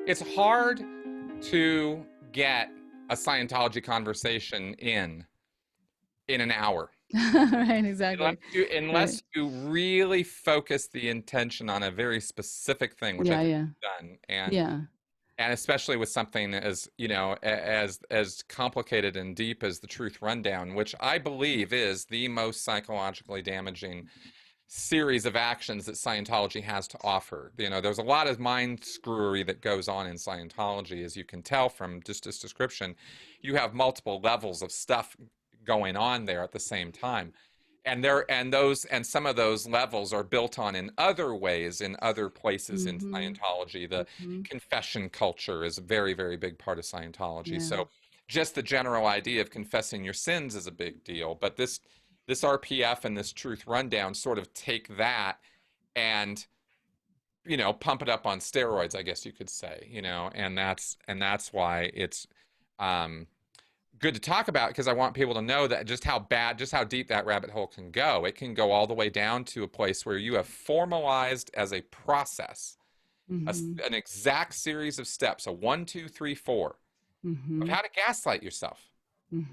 it's hard to get a Scientology conversation in an hour. Right, exactly. Unless you really focus the intention on a very specific thing, which I think you've done, and especially with something as, you know, as complicated and deep as the Truth Rundown, which I believe is the most psychologically damaging series of actions that Scientology has to offer. You know, there's a lot of mind screwery that goes on in Scientology, as you can tell from just this description. You have multiple levels of stuff going on there at the same time. And some of those levels are built on in other ways in other places in Scientology. The confession culture is a very, very big part of Scientology. So just the general idea of confessing your sins is a big deal. But this RPF and this Truth Rundown sort of take that and, you know, pump it up on steroids, I guess you could say, you know, and that's why it's good to talk about, because I want people to know that just how deep that rabbit hole can go. It can go all the way down to a place where you have formalized as a process, an exact series of steps, a 1, 2, 3, 4, of how to gaslight yourself.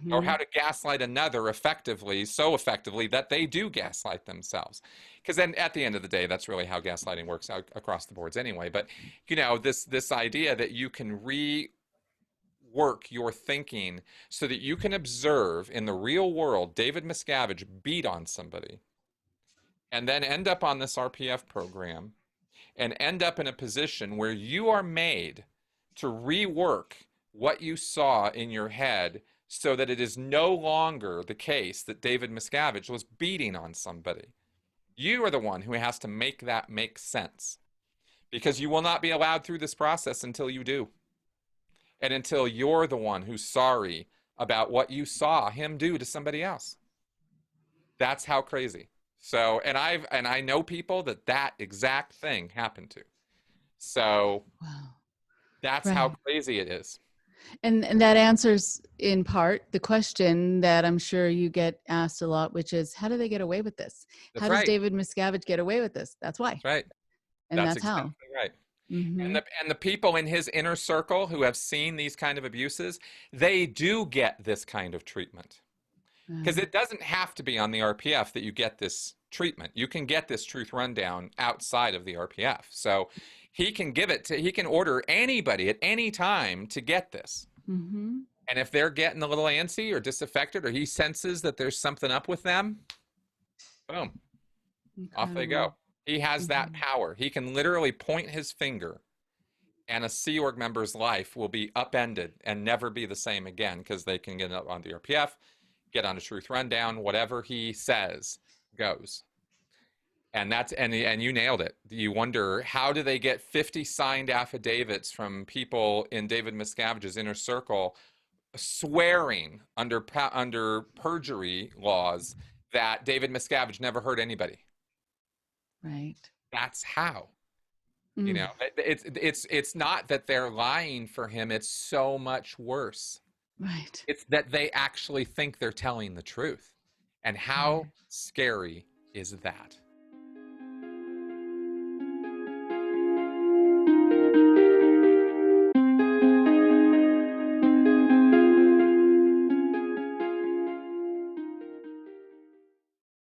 Or how to gaslight another effectively, so effectively that they do gaslight themselves. Because then at the end of the day, that's really how gaslighting works out across the boards anyway. But, you know, this idea that you can rework your thinking so that you can observe in the real world David Miscavige beat on somebody and then end up on this RPF program and end up in a position where you are made to rework what you saw in your head, so that it is no longer the case that David Miscavige was beating on somebody. You are the one who has to make that make sense, because you will not be allowed through this process until you do. And until you're the one who's sorry about what you saw him do to somebody else. That's how crazy. So, and I know people that exact thing happened to. So that's how crazy it is. And that answers in part the question that I'm sure you get asked a lot, which is, how do they get away with this? How does David Miscavige get away with this? That's why. That's right. And that's exactly how. Right. And the people in his inner circle who have seen these kind of abuses, they do get this kind of treatment. Because it doesn't have to be on the RPF that you get this treatment. You can get this Truth Rundown outside of the RPF. So he can he can order anybody at any time to get this. And if they're getting a little antsy or disaffected, or he senses that there's something up with them, boom, off they go. He has that power. He can literally point his finger and a Sea Org member's life will be upended and never be the same again, because they can get up on the RPF, get on a Truth Rundown, whatever he says goes. And you nailed it. You wonder, how do they get 50 signed affidavits from people in David Miscavige's inner circle swearing under perjury laws that David Miscavige never hurt anybody? Right. That's how. You know, it's not that they're lying for him. It's so much worse. Right. It's that they actually think they're telling the truth. And how scary is that?